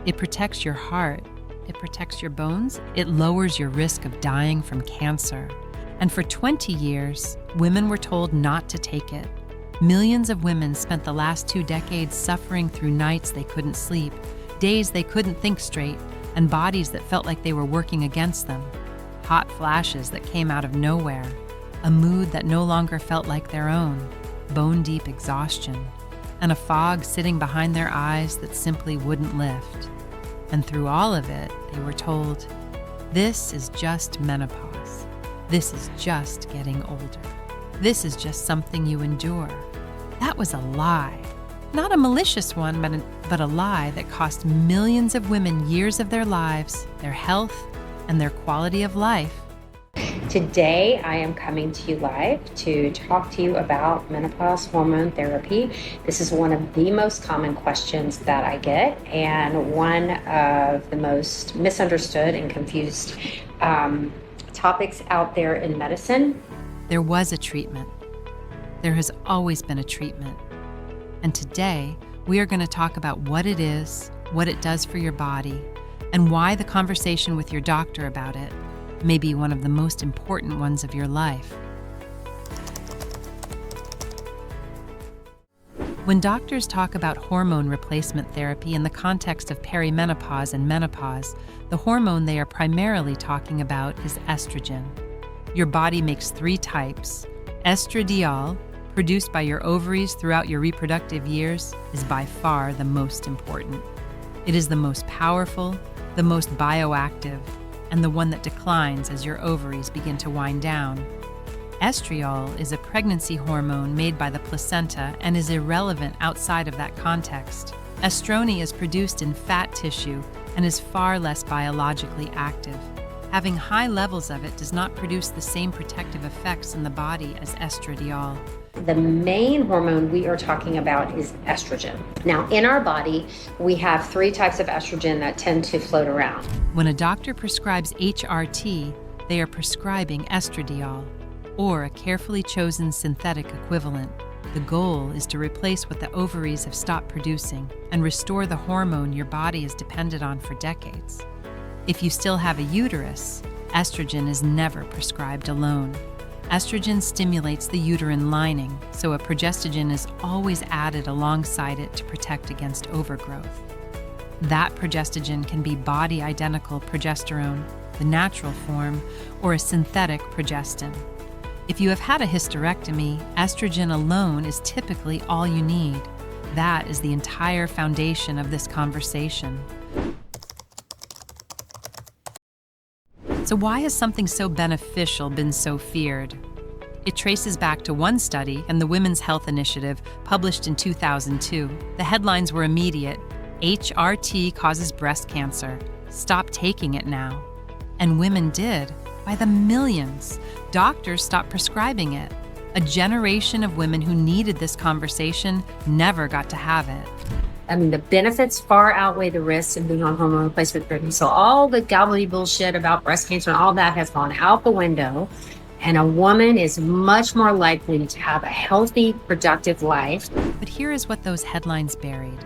It protects your heart. It protects your bones. It lowers your risk of dying from cancer. And for 20 years, women were told not to take it. Millions of women spent the last 2 decades suffering through nights they couldn't sleep, days they couldn't think straight, and bodies that felt like they were working against them. Hot flashes that came out of nowhere, a mood that no longer felt like their own, bone-deep exhaustion, and a fog sitting behind their eyes that simply wouldn't lift. And through all of it, they were told, this is just menopause. This is just getting older. This is just something you endure. That was a lie. Not a malicious one, but a lie that cost millions of women years of their lives, their health, and their quality of life. Today, I am coming to you live to talk to you about menopause hormone therapy. This is one of the most common questions that I get, and one of the most misunderstood and confused topics out there in medicine. There was a treatment. There has always been a treatment. And today, we are going to talk about what it is, what it does for your body, and why the conversation with your doctor about it may be one of the most important ones of your life. When doctors talk about hormone replacement therapy in the context of perimenopause and menopause, the hormone they are primarily talking about is estrogen. Your body makes 3 types. Estradiol, produced by your ovaries throughout your reproductive years, is by far the most important. It is the most powerful, the most bioactive, and the one that declines as your ovaries begin to wind down. Estriol is a pregnancy hormone made by the placenta and is irrelevant outside of that context. Estrone is produced in fat tissue and is far less biologically active. Having high levels of it does not produce the same protective effects in the body as estradiol. The main hormone we are talking about is estrogen. Now, in our body, we have 3 types of estrogen that tend to float around. When a doctor prescribes HRT, they are prescribing estradiol, or a carefully chosen synthetic equivalent. The goal is to replace what the ovaries have stopped producing and restore the hormone your body has depended on for decades. If you still have a uterus, estrogen is never prescribed alone. Estrogen stimulates the uterine lining, so a progestogen is always added alongside it to protect against overgrowth. That progestogen can be body-identical progesterone, the natural form, or a synthetic progestin. If you have had a hysterectomy, estrogen alone is typically all you need. That is the entire foundation of this conversation. So why has something so beneficial been so feared? It traces back to one study and the Women's Health Initiative published in 2002. The headlines were immediate. HRT causes breast cancer. Stop taking it now. And women did, by the millions. Doctors stopped prescribing it. A generation of women who needed this conversation never got to have it. I mean, the benefits far outweigh the risks of being on hormone replacement therapy. So all the gobbly bullshit about breast cancer and all that has gone out the window. And a woman is much more likely to have a healthy, productive life. But here is what those headlines buried.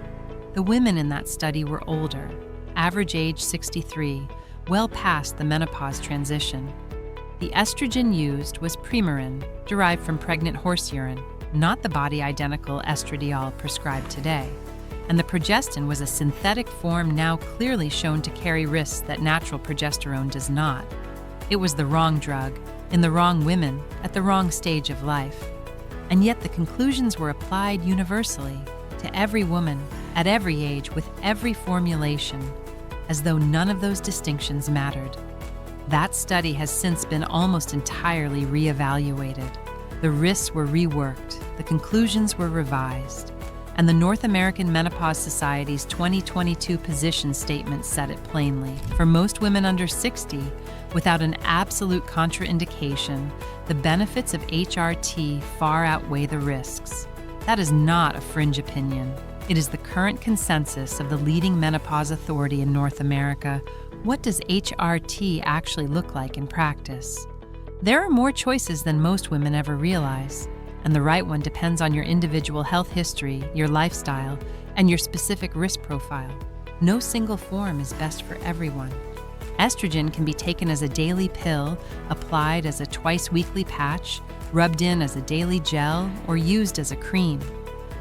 The women in that study were older, average age 63, well past the menopause transition. The estrogen used was Perimenopause, derived from pregnant horse urine, not the body-identical estradiol prescribed today. And the progestin was a synthetic form now clearly shown to carry risks that natural progesterone does not. It was the wrong drug, in the wrong women, at the wrong stage of life. And yet the conclusions were applied universally, to every woman, at every age, with every formulation, as though none of those distinctions mattered. That study has since been almost entirely reevaluated. The risks were reworked, the conclusions were revised, and the North American Menopause Society's 2022 position statement said it plainly. For most women under 60, without an absolute contraindication, the benefits of HRT far outweigh the risks. That is not a fringe opinion. It is the current consensus of the leading menopause authority in North America. What does HRT actually look like in practice? There are more choices than most women ever realize, and the right one depends on your individual health history, your lifestyle, and your specific risk profile. No single form is best for everyone. Estrogen can be taken as a daily pill, applied as a twice-weekly patch, rubbed in as a daily gel, or used as a cream.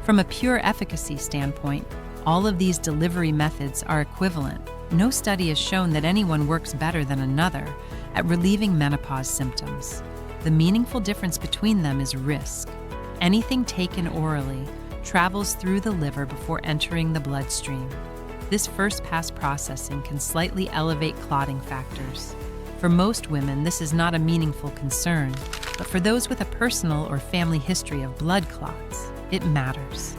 From a pure efficacy standpoint, all of these delivery methods are equivalent. No study has shown that anyone works better than another at relieving menopause symptoms. The meaningful difference between them is risk. Anything taken orally travels through the liver before entering the bloodstream. This first-pass processing can slightly elevate clotting factors. For most women, this is not a meaningful concern, but for those with a personal or family history of blood clots, it matters.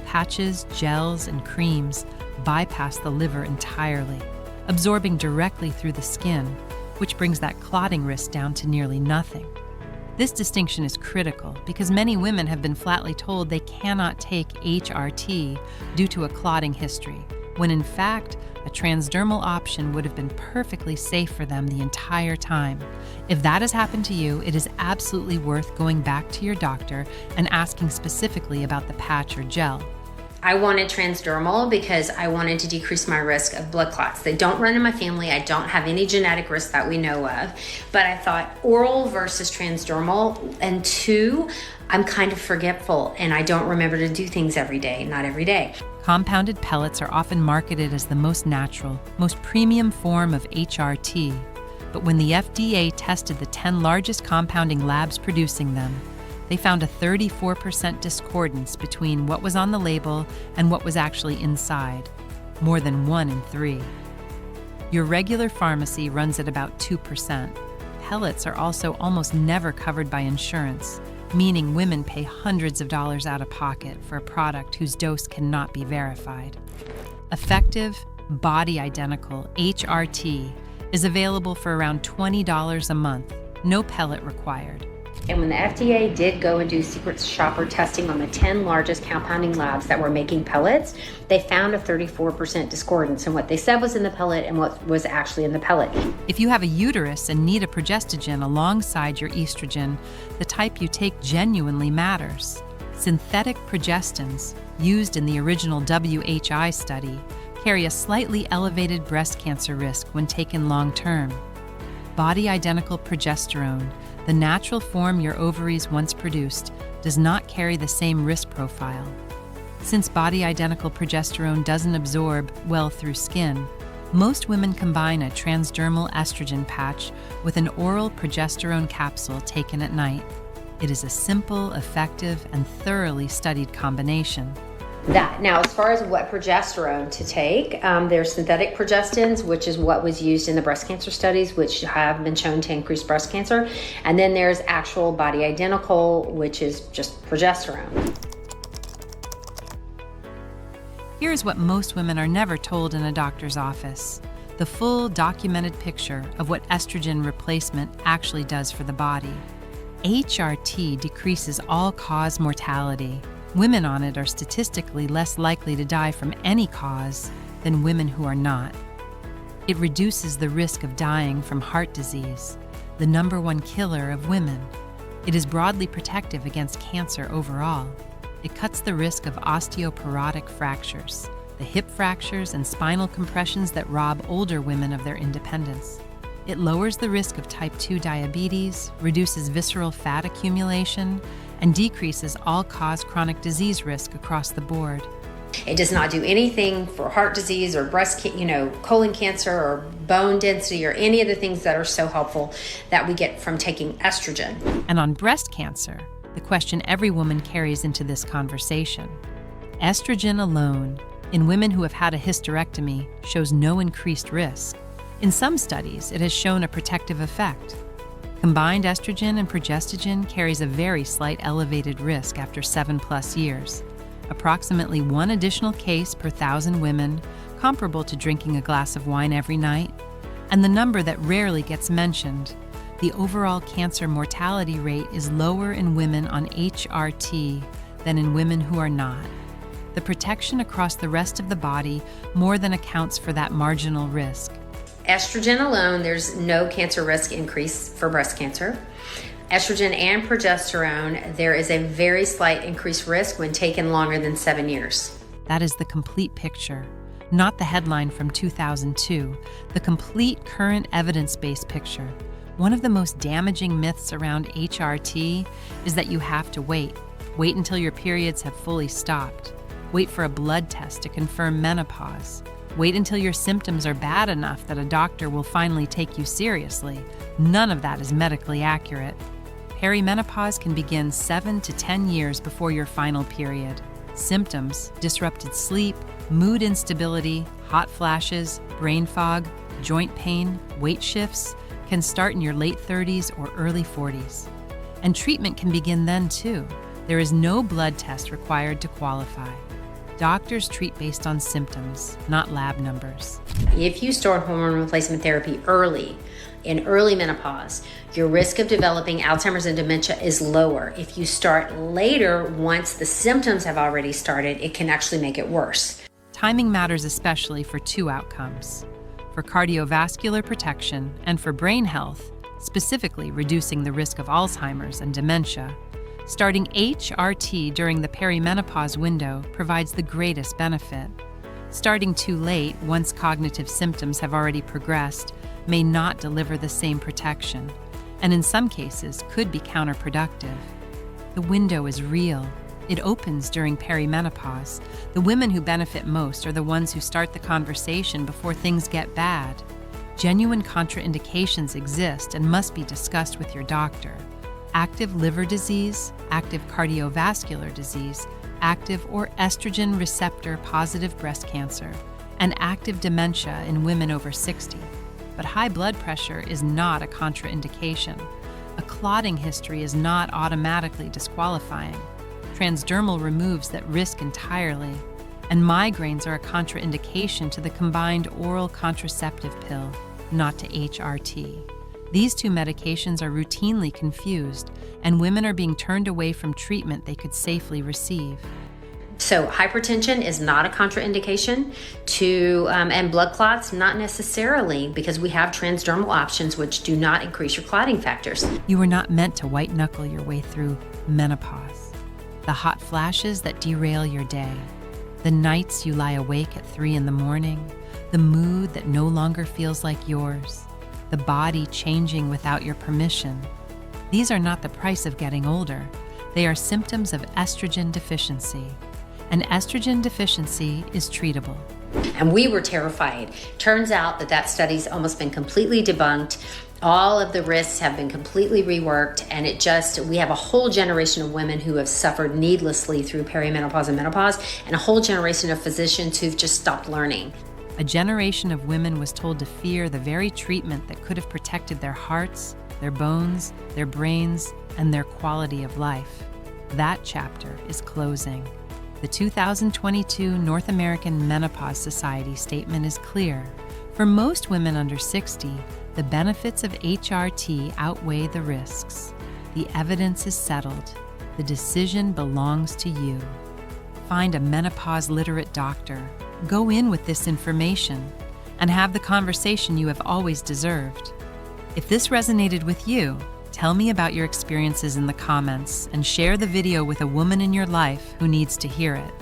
Patches, gels, and creams bypass the liver entirely, absorbing directly through the skin, which brings that clotting risk down to nearly nothing. This distinction is critical because many women have been flatly told they cannot take HRT due to a clotting history, when in fact, a transdermal option would have been perfectly safe for them the entire time. If that has happened to you, it is absolutely worth going back to your doctor and asking specifically about the patch or gel. I wanted transdermal because I wanted to decrease my risk of blood clots. They don't run in my family. I don't have any genetic risk that we know of. But I thought oral versus transdermal, and two, I'm kind of forgetful and I don't remember to do things every day, not every day. Compounded pellets are often marketed as the most natural, most premium form of HRT. But when the FDA tested the 10 largest compounding labs producing them, they found a 34% discordance between what was on the label and what was actually inside, more than 1 in 3. Your regular pharmacy runs at about 2%. Pellets are also almost never covered by insurance, meaning women pay hundreds of dollars out of pocket for a product whose dose cannot be verified. Effective, body-identical HRT is available for around $20 a month, no pellet required. And when the FDA did go and do secret shopper testing on the 10 largest compounding labs that were making pellets, they found a 34% discordance in what they said was in the pellet and what was actually in the pellet. If you have a uterus and need a progestogen alongside your estrogen, the type you take genuinely matters. Synthetic progestins, used in the original WHI study, carry a slightly elevated breast cancer risk when taken long-term. Body-identical progesterone, the natural form your ovaries once produced, does not carry the same risk profile. Since body-identical progesterone doesn't absorb well through skin, most women combine a transdermal estrogen patch with an oral progesterone capsule taken at night. It is a simple, effective, and thoroughly studied combination. Now, as far as what progesterone to take, there's synthetic progestins, which is what was used in the breast cancer studies, which have been shown to increase breast cancer. And then there's actual body identical, which is just progesterone. Here's what most women are never told in a doctor's office: the full documented picture of what estrogen replacement actually does for the body. HRT decreases all-cause mortality. Women on it are statistically less likely to die from any cause than women who are not. It reduces the risk of dying from heart disease, the #1 killer of women. It is broadly protective against cancer overall. It cuts the risk of osteoporotic fractures, the hip fractures and spinal compressions that rob older women of their independence. It lowers the risk of type 2 diabetes, reduces visceral fat accumulation, and decreases all-cause chronic disease risk across the board. It does not do anything for heart disease or colon cancer or bone density or any of the things that are so helpful that we get from taking estrogen. And on breast cancer, the question every woman carries into this conversation: estrogen alone, in women who have had a hysterectomy, shows no increased risk. In some studies, it has shown a protective effect. Combined estrogen and progestogen carries a very slight elevated risk after 7+ years, approximately 1 additional case per 1,000 women, comparable to drinking a glass of wine every night, and the number that rarely gets mentioned: the overall cancer mortality rate is lower in women on HRT than in women who are not. The protection across the rest of the body more than accounts for that marginal risk. Estrogen alone, there's no cancer risk increase for breast cancer. Estrogen and progesterone, there is a very slight increased risk when taken longer than 7 years. That is the complete picture. not the headline from 2002, the complete current evidence-based picture. One of the most damaging myths around HRT is that you have to wait. Wait until your periods have fully stopped. Wait for a blood test to confirm menopause. Wait until your symptoms are bad enough that a doctor will finally take you seriously. None of that is medically accurate. Perimenopause can begin 7 to 10 years before your final period. Symptoms, disrupted sleep, mood instability, hot flashes, brain fog, joint pain, weight shifts, can start in your late 30s or early 40s. And treatment can begin then too. There is no blood test required to qualify. Doctors treat based on symptoms, not lab numbers. If you start hormone replacement therapy early, in early menopause, your risk of developing Alzheimer's and dementia is lower. If you start later, once the symptoms have already started, it can actually make it worse. Timing matters especially for two outcomes: for cardiovascular protection and for brain health, specifically reducing the risk of Alzheimer's and dementia. Starting HRT during the perimenopause window provides the greatest benefit. Starting too late, once cognitive symptoms have already progressed, may not deliver the same protection, and in some cases could be counterproductive. The window is real. It opens during perimenopause. The women who benefit most are the ones who start the conversation before things get bad. Genuine contraindications exist and must be discussed with your doctor. Active liver disease, active cardiovascular disease, active or estrogen receptor positive breast cancer, and active dementia in women over 60. But high blood pressure is not a contraindication. A clotting history is not automatically disqualifying. Transdermal removes that risk entirely, and migraines are a contraindication to the combined oral contraceptive pill, not to HRT. These two medications are routinely confused, and women are being turned away from treatment they could safely receive. So hypertension is not a contraindication and blood clots, not necessarily, because we have transdermal options which do not increase your clotting factors. You were not meant to white knuckle your way through menopause. The hot flashes that derail your day, the nights you lie awake at 3 a.m, the mood that no longer feels like yours, the body changing without your permission. These are not the price of getting older. They are symptoms of estrogen deficiency. And estrogen deficiency is treatable. And we were terrified. Turns out that study's almost been completely debunked. All of the risks have been completely reworked, and we have a whole generation of women who have suffered needlessly through perimenopause and menopause, and a whole generation of physicians who've just stopped learning. A generation of women was told to fear the very treatment that could have protected their hearts, their bones, their brains, and their quality of life. That chapter is closing. The 2022 North American Menopause Society statement is clear. For most women under 60, the benefits of HRT outweigh the risks. The evidence is settled. The decision belongs to you. Find a menopause-literate doctor. Go in with this information and have the conversation you have always deserved. If this resonated with you, tell me about your experiences in the comments and share the video with a woman in your life who needs to hear it.